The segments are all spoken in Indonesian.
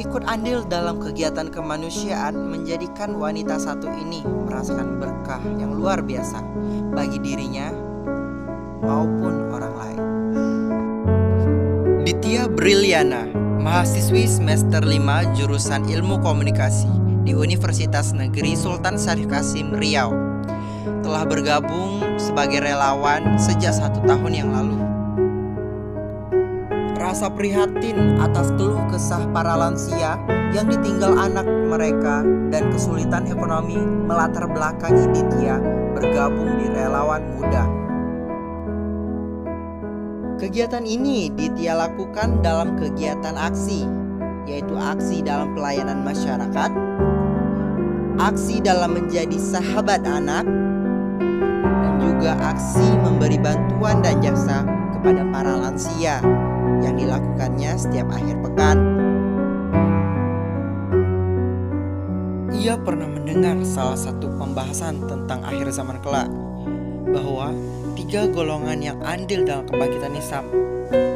Ikut andil dalam kegiatan kemanusiaan menjadikan wanita satu ini merasakan berkah yang luar biasa bagi dirinya maupun orang lain. Ditya Briliana, mahasiswi semester 5 jurusan Ilmu Komunikasi di Universitas Negeri Sultan Syarif Kasim, Riau, telah bergabung sebagai relawan sejak 1 tahun yang lalu. Rasa prihatin atas keluh kesah para lansia yang ditinggal anak mereka dan kesulitan ekonomi melatar belakangi Ditya bergabung di relawan muda. Kegiatan ini Ditya lakukan dalam kegiatan aksi, yaitu aksi dalam pelayanan masyarakat, aksi dalam menjadi sahabat anak, dan juga aksi memberi bantuan dan jasa kepada para lansia yang dilakukannya setiap akhir pekan. Ia pernah mendengar salah satu pembahasan tentang akhir zaman kelak, bahwa 3 golongan yang andil dalam kebangkitan Islam,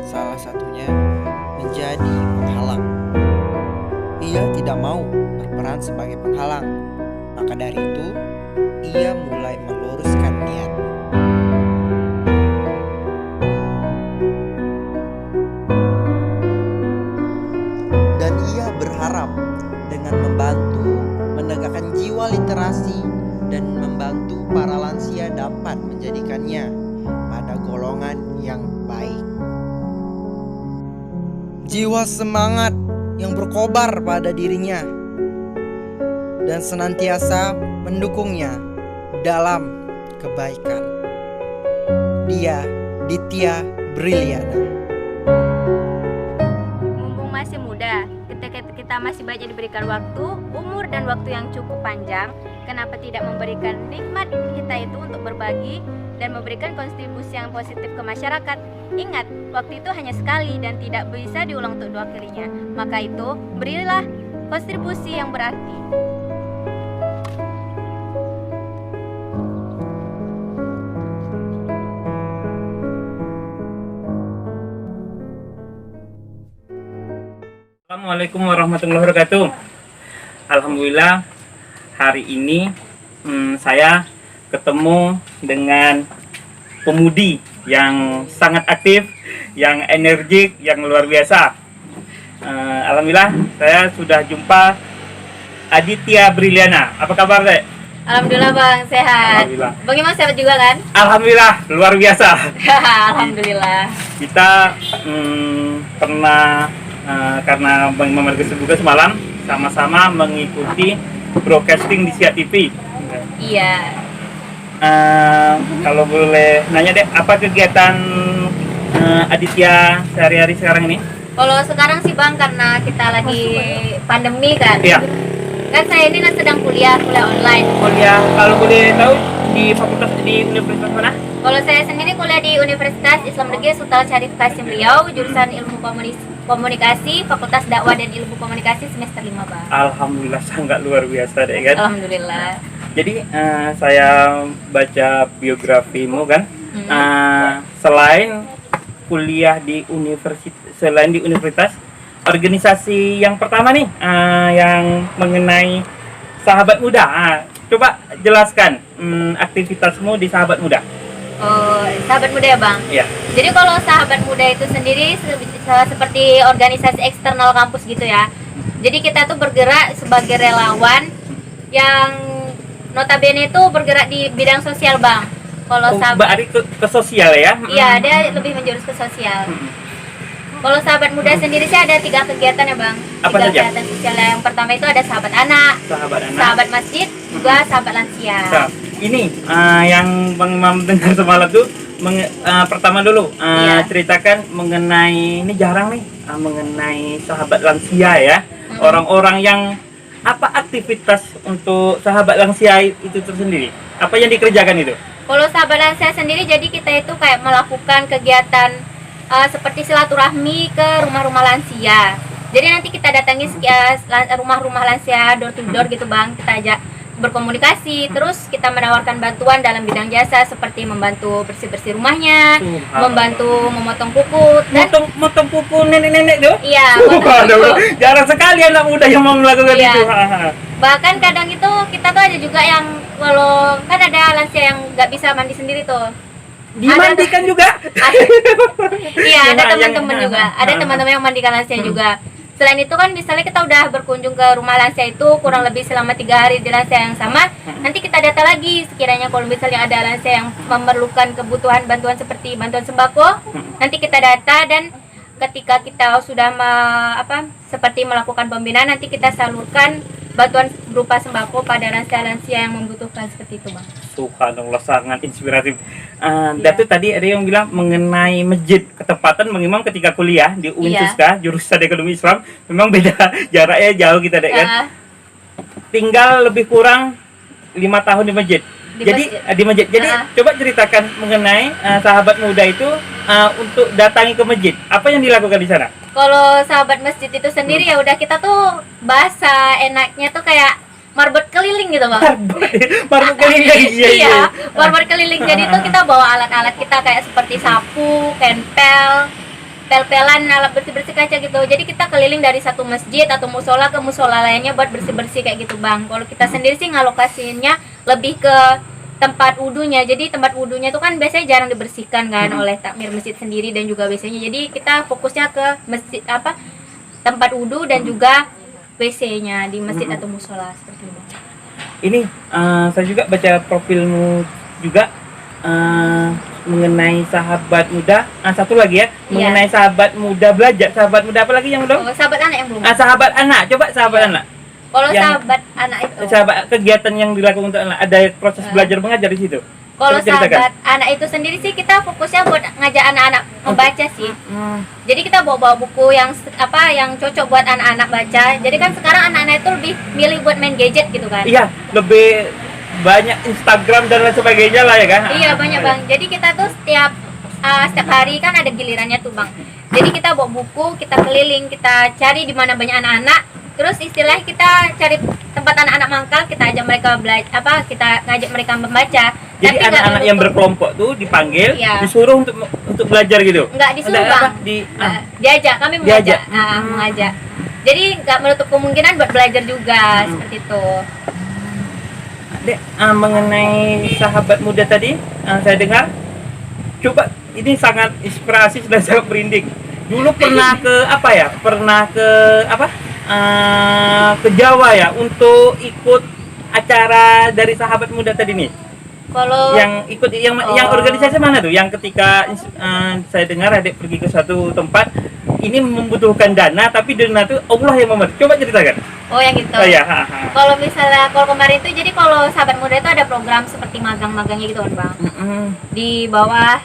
salah satunya menjadi penghalang. Ia tidak mau berperan sebagai penghalang, maka dari itu ia mulai meluruskan niat. Dan ia berharap dengan membantu menegakkan jiwa literasi dan membantu para lansia dapat menjadikannya pada golongan yang baik. Jiwa semangat yang berkobar pada dirinya dan senantiasa mendukungnya dalam kebaikan. Dia Ditya Briliana. Mumpung masih muda, ketika kita masih banyak diberikan waktu, umur dan waktu yang cukup panjang, kenapa tidak memberikan nikmat kita itu untuk berbagi dan memberikan kontribusi yang positif ke masyarakat? Ingat, waktu itu hanya sekali dan tidak bisa diulang untuk 2 kalinya. Maka itu, berilah kontribusi yang berarti. Assalamualaikum warahmatullahi wabarakatuh. Alhamdulillah hari ini saya ketemu dengan pemudi yang sangat aktif, yang energik, yang luar biasa. Alhamdulillah saya sudah jumpa Ditya Briliana. Apa kabar, Dek? Alhamdulillah Bang, sehat. Alhamdulillah. Bang Imam sehat juga kan? Alhamdulillah luar biasa. Alhamdulillah. Kita pernah karena Bang Imam lagi kesibukan semalam sama-sama mengikuti broadcasting di Siak TV. Iya. Kalau boleh nanya, Dek, apa kegiatan Ditya sehari-hari sekarang ini? Kalau sekarang sih Bang, karena kita lagi pandemi kan. Iya. Kan saya ini sedang kuliah online. Kuliah, kalau boleh tahu di fakultas di universitas mana? Kalau saya sendiri kuliah di Universitas Islam Negeri Sultan Syarif Kasim, Riau, jurusan Ilmu Komunikasi, Fakultas Dakwah dan Ilmu Komunikasi semester 5, Bang. Alhamdulillah sangat luar biasa, Dek, kan? Alhamdulillah. Jadi saya baca biografimu kan, selain kuliah di universitas, organisasi yang pertama nih yang mengenai Sahabat Muda. Coba jelaskan aktivitasmu di Sahabat Muda. Oh, Sahabat Muda ya Bang? Iya. Jadi kalau Sahabat Muda itu sendiri seperti organisasi eksternal kampus gitu ya. Jadi kita tuh bergerak sebagai relawan yang notabene itu bergerak di bidang sosial Bang. Kalau berarti ke sosial ya? Iya, dia lebih menjurus ke sosial. Kalau Sahabat Muda sendiri sih ada 3 kegiatan ya Bang. Apa 3 saja? kegiatan sosial. Yang pertama itu ada Sahabat Anak, Sahabat Masjid, juga Sahabat Lansia. Nah, ini yang Bang Imam dengar semalam tuh pertama dulu Iya. ceritakan mengenai, ini jarang nih, mengenai Sahabat Lansia ya. Orang-orang yang apa aktivitas untuk Sahabat Lansia itu tersendiri? Apa yang dikerjakan itu? Kalau Sahabat Lansia sendiri, jadi kita itu kayak melakukan kegiatan seperti silaturahmi ke rumah-rumah lansia. Jadi nanti kita datangi rumah-rumah lansia door to door gitu Bang. Kita ajak berkomunikasi, terus kita menawarkan bantuan dalam bidang jasa seperti membantu bersih-bersih rumahnya, membantu memotong kuku dan Motong kuku nenek-nenek tuh? iya, motong kuku. Jarang sekali anak muda yang mau melakukan Iya. itu. Bahkan kadang itu kita tuh ada juga yang kalau kan ada lansia yang nggak bisa mandi sendiri tuh. Dimandikan juga. Iya, ada Yang- teman-teman juga. Ada teman-teman yang mandikan lansia juga. Selain itu kan misalnya kita udah berkunjung ke rumah lansia itu kurang lebih selama 3 hari di lansia yang sama, nanti kita data lagi sekiranya kalau misalnya ada lansia yang memerlukan kebutuhan bantuan seperti bantuan sembako, nanti kita data dan ketika kita sudah seperti melakukan pembinaan nanti kita salurkan bantuan berupa sembako pada lansia-lansia yang membutuhkan seperti itu, Bang. Subhanallah, sangat inspiratif. Datuk tadi ada yang bilang mengenai masjid, ketepatan mengimam ketika kuliah di Unsuska, jurusan ekonomi Islam, memang beda jaraknya jauh kita dek kan. Tinggal lebih kurang 5 tahun di masjid. Di masjid. Jadi coba ceritakan mengenai sahabat muda itu untuk datangi ke masjid. Apa yang dilakukan di sana? Kalau sahabat masjid itu sendiri ya udah kita tuh bahasa enaknya tuh kayak marbot keliling gitu, Bang. Marbot keliling. Iya, marbot keliling. Jadi tuh kita bawa alat-alat kita kayak seperti sapu, penpel, pel-pelan, alat bersih-bersih kaca gitu. Jadi kita keliling dari satu masjid atau musola ke musola lainnya buat bersih-bersih kayak gitu, Bang. Kalau kita sendiri sih ngalokasinya lebih ke tempat wudunya. Jadi tempat wudunya itu kan biasanya jarang dibersihkan kan oleh takmir masjid sendiri dan juga WC-nya. Jadi kita fokusnya ke masjid tempat wudu dan juga WC-nya di masjid atau musola seperti itu. Ini saya juga baca profilmu juga mengenai sahabat muda. Satu lagi ya, mengenai sahabat muda belajar. Sahabat muda apa lagi yang belum? Oh, sahabat anak yang belum. Sahabat anak. Coba sahabat anak. Kalau yang- sahabat anak itu. Sahabat kegiatan yang dilakukan untuk anak, ada proses belajar mengajar di situ. Kalau Coba ceritakan. sahabat anak itu sendiri sih kita fokusnya buat ngajak anak-anak membaca sih. Jadi kita bawa buku yang yang cocok buat anak-anak baca. Jadi kan sekarang anak-anak itu lebih milih buat main gadget gitu kan. Iya, lebih banyak Instagram dan lain sebagainya lah ya kan. Iya banyak, Bang. Jadi kita tuh setiap hari kan ada gilirannya tuh, Bang. Jadi kita bawa buku, kita keliling, kita cari di mana banyak anak-anak. Terus istilahnya kita cari tempat anak-anak mangkal, kita ajak mereka belajar kita ngajak mereka membaca. Jadi Tapi nggak anak-anak yang menutup- berkelompok tuh dipanggil, Iya. disuruh untuk belajar gitu. nggak disuruh, Ada Bang. apa? Diajak, kami Diajak. mengajak. Jadi nggak menutup kemungkinan buat belajar juga seperti itu. Dek, mengenai sahabat muda tadi, saya dengar, coba ini sangat inspirasi dan sangat merinding. Dulu pernah ke apa ya? Pernah ke apa? Ke Jawa ya untuk ikut acara dari sahabat muda tadi nih. Kalau Yang ikut yang organisasi mana tuh? Yang ketika saya dengar adik pergi ke suatu tempat, ini membutuhkan dana, tapi dana itu Allah yang memberi. Coba ceritakan. yang gitu. Oh ya. Kalau misalnya kalau kemarin itu jadi kalau sahabat muda itu ada program seperti magang-magangnya gitu kan, Bang. Di bawah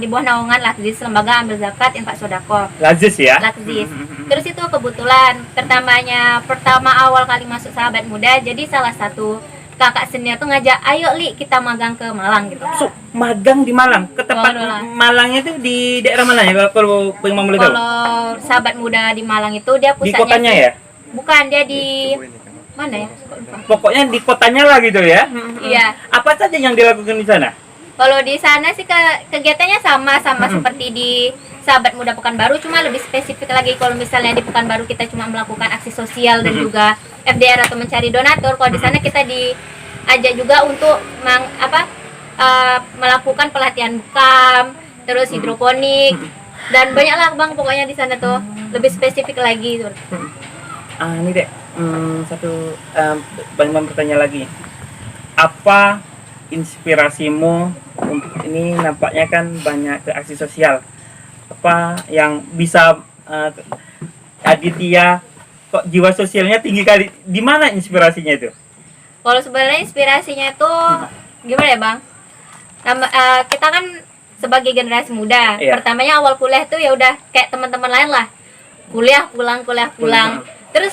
di bawah naungan Latzis, Lembaga Ambil Zakat Infak Sodako. Lazis ya. Latzis. Terus itu kebetulan pertama awal kali masuk sahabat muda, jadi salah satu kakak senior tuh ngajak, ayo Li kita magang ke Malang gitu. Magang di Malang. Ke tempat Malang. Malangnya itu di daerah mana ya? Kalau Bang boleh tahu. Kalau sahabat muda di Malang itu dia Di pusatnya kotanya ya? Bukan, dia di mana ya? Kok lupa. Pokoknya di kotanya lah gitu ya. Iya. Apa saja yang dilakukan di sana? Kalau di sana sih kegiatannya sama seperti di Sahabat Muda Pekanbaru, cuma lebih spesifik lagi. Kalau misalnya di Pekanbaru kita cuma melakukan aksi sosial dan juga FDR atau mencari donatur. Kalau di sana kita diajak juga untuk melakukan pelatihan bekam, terus hidroponik dan banyak lah, Bang, pokoknya di sana tuh lebih spesifik lagi tuh. Ini dek, Bang Imam bertanya lagi. Apa inspirasimu untuk ini? Nampaknya kan banyak ke aksi sosial. Apa yang bisa Aditya kok jiwa sosialnya tinggi kali? Di mana inspirasinya itu? Kalau sebenarnya inspirasinya itu gimana ya, Bang? Kita kan sebagai generasi muda, Iya. pertamanya awal kuliah tuh ya udah kayak teman-teman lain lah, kuliah pulang. Terus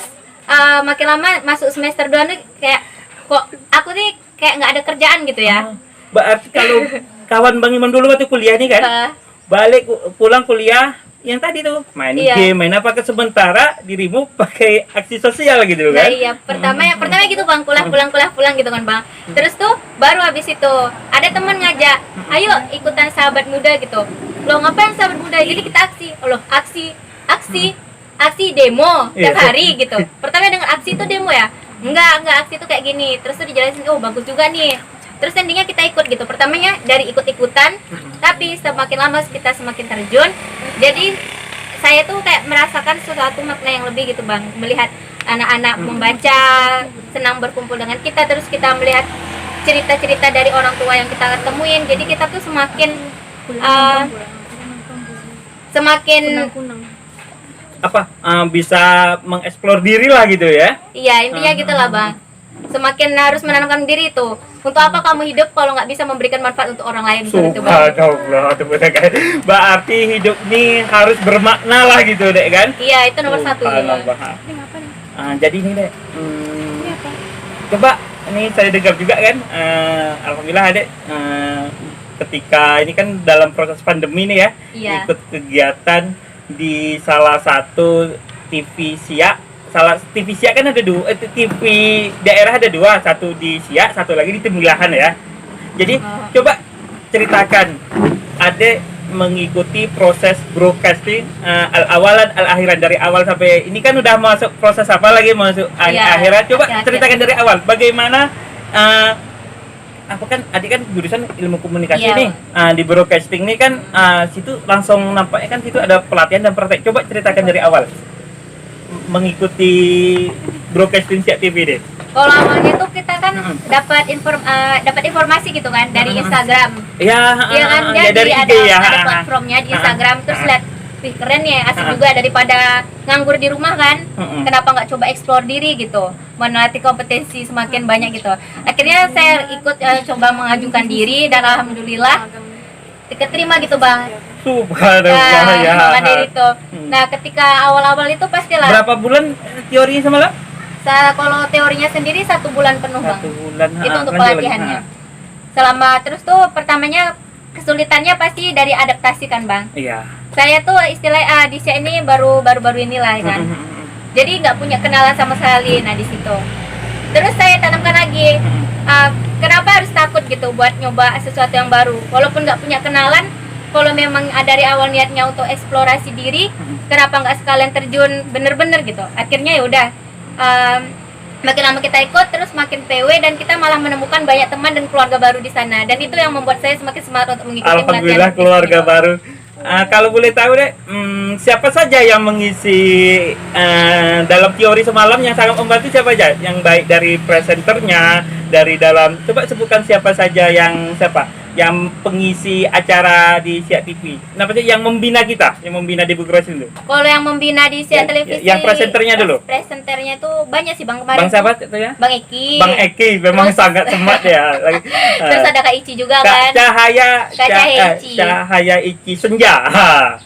makin lama masuk semester 2 nih kayak kok aku nih kayak nggak ada kerjaan gitu ya. Berarti kalau kawan Bang Imam dulu waktu kuliah nih kan, balik pulang kuliah yang tadi tuh main Iya. game, main apa ke sementara dirimu pakai aksi sosial gitu Nah kan? iya, pertama gitu bang, pulang gitu kan bang. Terus tuh baru habis itu ada teman ngajak, ayo ikutan sahabat muda gitu. Loh ngapain sahabat muda? Jadi kita aksi. Oh, loh aksi demo tiap Iya. hari gitu. Pertama dengar aksi itu demo ya? Enggak aksi itu kayak gini. Terus tuh dijelasin, oh bagus juga nih. Terus endingnya kita ikut gitu. Pertamanya dari ikut-ikutan, tapi semakin lama kita semakin terjun. Jadi saya tuh kayak merasakan sesuatu makna yang lebih gitu bang, melihat anak-anak membaca, senang berkumpul dengan kita, terus kita melihat cerita-cerita dari orang tua yang kita ketemuin. Jadi kita tuh semakin Apa bisa mengeksplor diri lah gitu ya? iya intinya gitulah bang, semakin harus menanamkan diri itu. Untuk apa kamu hidup kalau nggak bisa memberikan manfaat untuk orang lain gitu bang? Subhanallah, itu benar kan? Berarti hidup ini harus bermakna lah gitu deh kan? Iya itu nomor satu bang. Subhanallah. Jadi ini deh, coba ini saya dengar juga kan, alhamdulillah adek ketika ini kan dalam proses pandemi nih ya, Iya. ikut kegiatan di salah satu TV Siak. TV Siak kan ada dua, TV daerah ada dua, satu di Siak, satu lagi di Temilahan ya. Jadi coba ceritakan, adek mengikuti proses broadcasting al-awalan al-akhiran dari awal sampai ini kan udah masuk proses apa lagi masuk Iya, akhirat. Coba akhir-akhir. ceritakan dari awal bagaimana apa kan adik kan jurusan ilmu komunikasi Iya. nih, di broadcasting nih kan situ langsung nampaknya kan situ ada pelatihan dan praktek. Coba ceritakan dari awal mengikuti broadcasting Siak TV deh. Kalau awalnya tuh kita kan dapat informasi gitu kan dari Instagram. Ya, Iya kan, ya jadi dari ada, IG ya. ada platformnya di Instagram, terus lihat, wih keren ya, asik juga daripada nganggur di rumah kan. Kenapa nggak coba explore diri gitu, melatih kompetensi semakin banyak gitu. Akhirnya saya ikut coba mengajukan diri dan alhamdulillah keterima gitu bang. Subhanallah ya. Mengangkat diri tuh. Nah ketika awal-awal itu pastilah. Berapa bulan teorinya semalam? Kalau teorinya sendiri 1 bulan penuh bang. 1 bulan. Itu untuk lanjut pelatihannya. lagi. Selama terus tuh pertamanya kesulitannya pasti dari adaptasi kan bang. Iya. Saya tuh istilah di sini ini baru inilah ya kan. Jadi nggak punya kenalan sama sekali. Nah di situ. Terus saya tanamkan lagi. Kenapa harus takut gitu buat nyoba sesuatu yang baru? Walaupun nggak punya kenalan, kalau memang dari awal niatnya untuk eksplorasi diri, kenapa nggak sekalian terjun bener-bener gitu? Akhirnya ya udah. Makin lama kita ikut terus makin PW dan kita malah menemukan banyak teman dan keluarga baru di sana, dan itu yang membuat saya semakin semangat untuk mengikuti Alhamdulillah pelatihan keluarga gitu. baru. Kalau boleh tahu deh, siapa saja yang mengisi dalam teori semalam yang sangat membantu siapa aja? Yang baik dari presenternya, dari dalam coba sebutkan siapa saja yang yang pengisi acara di Siak TV. Kenapa sih yang membina kita, yang membina di Bukrosin itu? Kalau yang membina di Siak Televisi, yang presenternya dulu. Presenternya tuh banyak sih bang kemarin. Bang siapa itu ya? Bang Eki. Bang Eki memang Terus- sangat semat ya. Terus ada Kak Ici juga Kak kan. Cahaya Ici. Cahaya Ici Senja.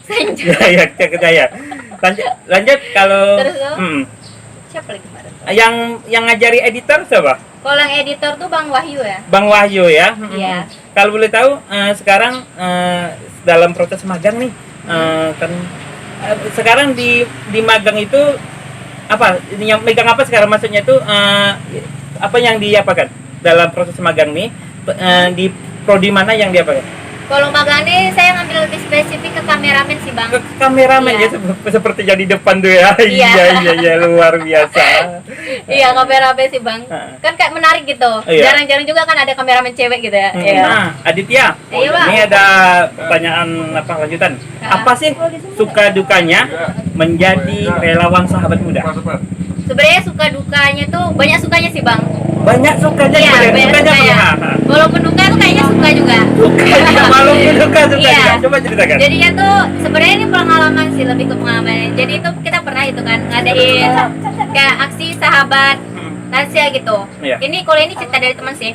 Senja. Ya, Cahaya. Lanjut kalau Terus siapa lagi kemarin? yang ngajari editor siapa? Kalau yang editor tuh Bang Wahyu ya. Bang Wahyu ya. Iya. Kalau boleh tahu sekarang dalam proses magang nih kan sekarang di magang itu apa yang megang apa sekarang maksudnya itu apa yang diapakan dalam proses magang nih di prodi mana yang diapakan? Kalau magang nih saya ngambil lebih spesifik ke kameramen sih bang. Ke kameramen Iya. ya seperti jadi depan tuh ya. Iya. iya luar biasa. Iya kameramen sih bang. Heeh. Kan kayak menarik gitu. Iya. Jarang-jarang juga kan ada kameramen cewek gitu ya. Iya. Nah, Aditya, Iya, Bang. ini ada pertanyaan lanjutan. Nah. Apa sih suka dukanya menjadi relawan sahabat muda? Sebenarnya suka dukanya tuh banyak sukanya sih bang. Banyak sukanya Iya, juga, banyak sukanya sukanya. apa? Walaupun duka tuh kayaknya suka juga. Walaupun suka Iya. juga. Coba ceritakan. Jadinya tuh sebenarnya ini pengalaman sih, lebih ke pengalaman. Jadi itu kita pernah itu kan ngadain kayak aksi sahabat lansia gitu. Iya. Ini kalau ini cerita dari teman sih.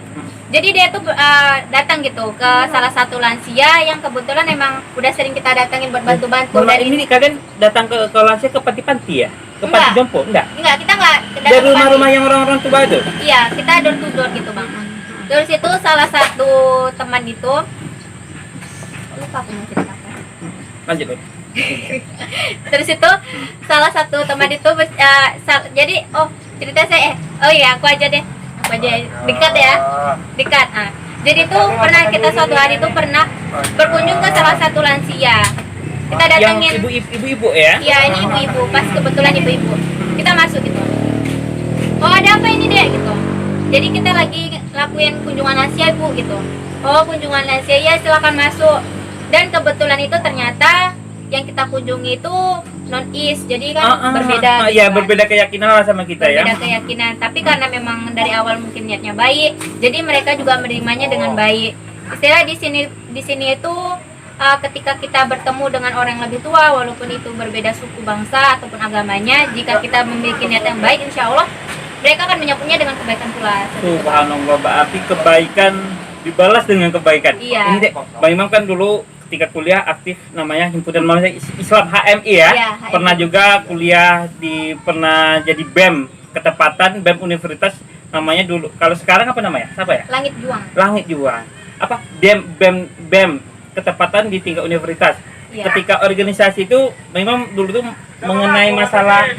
Jadi dia tuh datang gitu ke salah satu lansia yang kebetulan emang udah sering kita datangin buat bantu-bantu Mohon maaf, dari ini kalian datang ke lansia ke panti-panti ya? Ke panti Enggak. jompo? Enggak. enggak, kita enggak datang Dari ke panti. rumah-rumah yang orang-orang tua itu? Iya, kita door to door gitu bang. Dari situ salah satu teman itu lupa aku mau cerita apa. Lanjut. Terus itu salah satu teman itu jadi cerita saya oh iya aku aja dekat ya dekat. Jadi tuh pernah kita suatu hari itu pernah berkunjung ke salah satu lansia. Kita datangin yang ibu-ibu ya? Iya, ini ibu-ibu, pas kebetulan ibu-ibu. Kita masuk gitu. Oh, ada apa ini, Dek? Gitu. Jadi kita lagi lakuin kunjungan lansia, Ibu, gitu. Oh, kunjungan lansia, ya silakan masuk. Dan kebetulan itu ternyata yang kita kunjungi itu non-is, jadi kan berbeda. Iya, kan. berbeda keyakinan lah sama kita Berbeda ya. keyakinan, tapi karena memang dari awal mungkin niatnya baik, jadi mereka juga menerimanya dengan baik. Istilah di sini itu ketika kita bertemu dengan orang yang lebih tua, walaupun itu berbeda suku bangsa ataupun agamanya, jika kita memiliki niat yang baik, insya Allah mereka akan menyambutnya dengan kebaikan pula. Subhanallah, berarti kebaikan dibalas dengan kebaikan. Iya. Ini deh, Bang Imam kan dulu ketika kuliah aktif namanya Himpunan Mahasiswa Islam HMI ya. Iya, HMI. Pernah juga kuliah pernah jadi BEM ketepatan BEM Universitas namanya dulu. Kalau sekarang apa namanya? Siapa ya? Langit Juang. Langit Juang. Apa? BEM ketepatan di tingkat universitas. Iya. Ketika organisasi itu memang dulu tuh mengenai masalah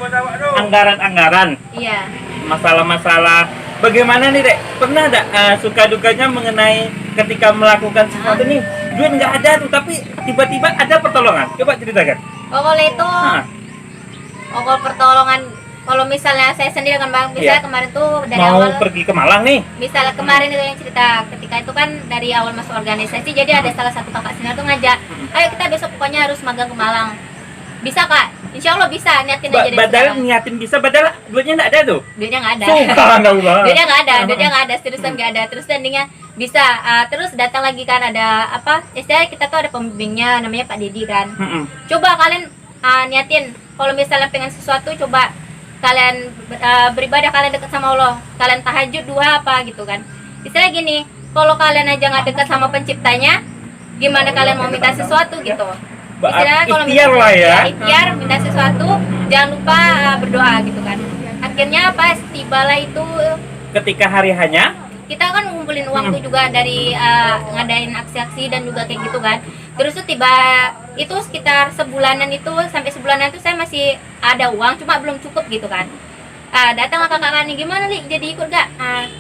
anggaran-anggaran, Iya. masalah-masalah bagaimana nih Dek? Pernah ada suka dukanya mengenai ketika melakukan sesuatu nih duit nggak ada tuh tapi tiba-tiba ada pertolongan. Coba ceritakan. Kalau itu, Nah, kalau pertolongan, kalau misalnya saya sendiri kan Bang, misalnya Iya. kemarin tuh dari mau awal, pergi ke Malang nih. misalnya kemarin itu yang cerita, ketika itu kan dari awal masuk organisasi, jadi ada salah satu kakak senior tuh ngajak, ayo kita besok pokoknya harus magang ke Malang. Bisa Kak? Insya Allah bisa, niatin aja dari Badal sekarang. niatin bisa, badal duitnya nggak ada tuh. Duitnya nggak ada. Subhanallah. Duitnya nggak ada, seriusan nggak ada. Terus endingnya bisa, terus datang lagi kan ada apa? Istilahnya kita tuh ada pembimbingnya, namanya Pak Dedi kan. Mm-mm. Coba kalian niatin, kalau misalnya pengen sesuatu, coba kalian beribadah, kalian dekat sama Allah, kalian tahajud duha apa gitu kan. Istilah gini, kalau kalian aja nggak dekat sama penciptanya, gimana kalian mau minta sesuatu gitu. Istilahnya kalau Ikhtiar lah ya. ikhtiar minta sesuatu, jangan lupa berdoa gitu kan. Akhirnya pas tibalah itu, Ketika hari hanya kita kan ngumpulin uang tuh juga dari ngadain aksi-aksi dan juga kayak gitu kan. Terus tuh tiba itu sekitar sebulanan itu, sampai sebulanan itu saya masih ada uang, cuma belum cukup gitu kan. Datanglah kakak nih, gimana Li, jadi ikut gak?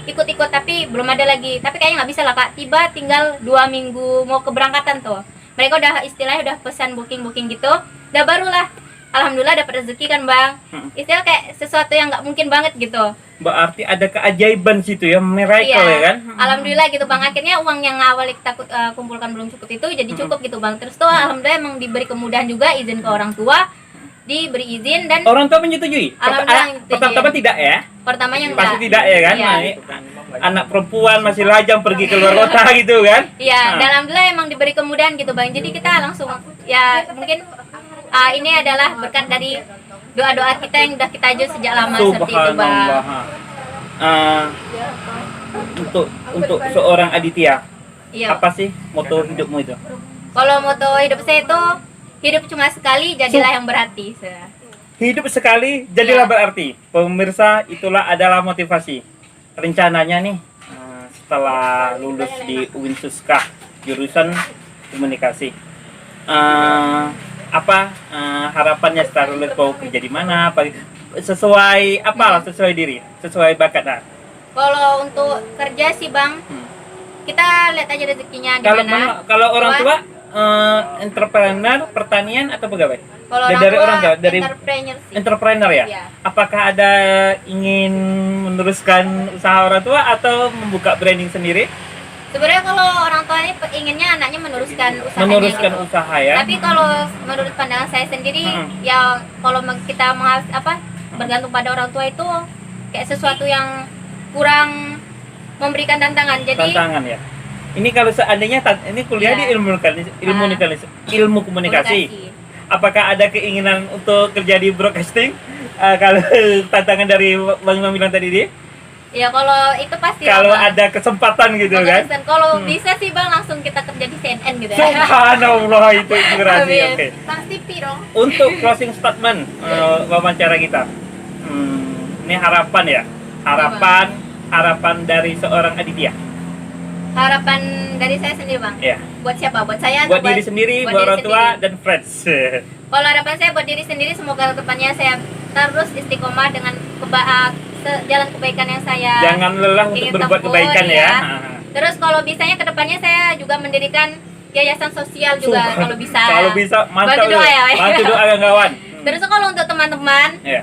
Ikut-ikut tapi belum ada lagi, tapi kayaknya nggak bisa lah Kak. Tiba tinggal 2 minggu mau keberangkatan tuh, mereka udah istilahnya udah pesan booking gitu, udah barulah alhamdulillah dapat rezeki kan Bang. Istilah kayak sesuatu yang nggak mungkin banget gitu. berarti ada keajaiban situ ya, miracle ya kan. Alhamdulillah gitu Bang, akhirnya uang yang awal kita kumpulkan belum cukup itu jadi cukup gitu Bang. Terus tuh alhamdulillah emang diberi kemudahan juga, izin ke orang tua, diberi izin, dan Orang tua menyetujui? Alhamdulillah menyetujui. Pertama tidak ya? pertamanya enggak. Pasti tidak ya kan? Iya. Nah, ini anak perempuan masih lajang pergi ke luar kota gitu kan? Iya, Nah. dan alhamdulillah emang diberi kemudahan gitu Bang. Jadi kita langsung ya mungkin ini adalah berkat dari doa-doa kita yang udah kita aja sejak lama seperti itu Bang. Subhanallah. Untuk seorang Aditya, Iya. apa sih moto hidupmu itu? Kalau moto hidup saya itu hidup cuma sekali, jadilah yang berarti. Hidup sekali, jadilah Iya. berarti. Pemirsa, itulah adalah motivasi. Rencananya nih, setelah lulus di UIN Suskah, jurusan komunikasi, harapannya setelah lulus mau kerja di mana? Sesuai apalah, sesuai diri, sesuai bakat. Nah, Kalau untuk kerja sih Bang, kita lihat aja rezekinya gimana. kalau orang tua, entrepreneur, pertanian atau pegawai? Kalau Dari orang tua, dari entrepreneur sih. entrepreneur ya? Iya. Apakah ada ingin meneruskan usaha orang tua atau membuka branding sendiri? Sebenarnya kalau orang tua ini inginnya anaknya meneruskan usahanya Meneruskan gitu. usaha ya? Tapi kalau menurut pandangan saya sendiri, ya kalau kita bergantung pada orang tua itu kayak sesuatu yang kurang memberikan tantangan. Jadi Tantangan ya? Ini kalau seandainya ini kuliah Iya. di ilmu komunikasi. Apakah ada keinginan untuk kerja di broadcasting? Kalau tantangan dari Bang Imam bilang tadi dia, ya kalau itu pasti kalau Bang. ada kesempatan gitu kan? Kalau bisa sih Bang langsung kita kerja di CNN gitu ya. Subhanallah, itu inspirasi. Amin. Oke. Pasti dong. Untuk closing statement wawancara kita, ini harapan ya, harapan dari seorang Aditya. Harapan dari saya sendiri Bang. Ya. Buat siapa? Buat saya atau Buat diri sendiri, buat orang diri tua sendiri? dan friends. Kalau harapan saya buat diri sendiri, semoga kedepannya saya terus istiqomah dengan jalan kebaikan yang saya Jangan lelah untuk ingin berbuat tempuh, kebaikan ya. iya. Terus kalau bisanya kedepannya saya juga mendirikan yayasan sosial juga kalau bisa. Kalau bisa mantap. Bantu doa ya. Bantu doa kawan. Terus kalau untuk teman-teman Ya.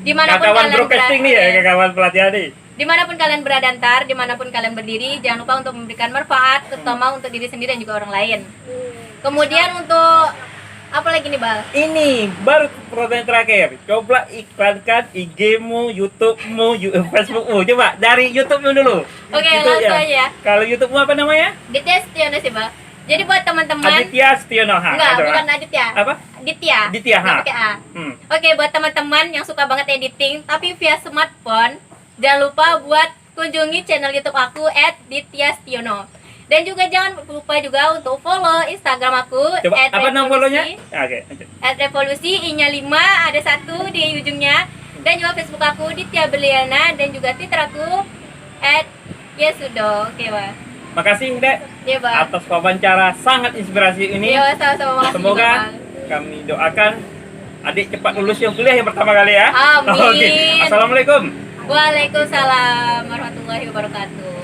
dimanapun Kawan kalian broadcasting nih ya, kawan pelatihan nih. dimanapun kalian berada ntar, dimanapun kalian berdiri, jangan lupa untuk memberikan manfaat, terutama untuk diri sendiri dan juga orang lain. Kemudian untuk apa lagi nih, Bal? Ini baru pertanyaan terakhir. Coba iklankan IG-mu, YouTube-mu, Facebook-mu. Coba dari YouTube-mu dulu. Oke, Gitu langsung ya. aja. Kalau YouTube-mu apa namanya? Ditya Setiono sih, Bal. Jadi buat teman-teman, Aditya Setiono. enggak, ada. bukan Aditya. Apa? Ditya. Ditya, Nggak ha. pakai A. Hmm. Oke, buat teman-teman yang suka banget editing tapi via smartphone, jangan lupa buat kunjungi channel YouTube aku @dityasetiono. Dan juga jangan lupa juga untuk follow Instagram aku Coba apa nama follow-nya? Oke. lanjut. @revolusi I-nya 5 ada 1 di ujungnya, dan juga Facebook aku Ditya Berliana, dan juga Twitter aku @yesudo. Oke, Bang. Makasih Dek Iya, Bang. atas wawancara sangat inspirasi ini. Iya, sama-sama, makasih Semoga juga, Bang. kami doakan adik cepat lulus yang kuliah yang pertama kali ya. Amin. Oke. Assalamualaikum. Waalaikumsalam warahmatullahi wabarakatuh.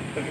Oke.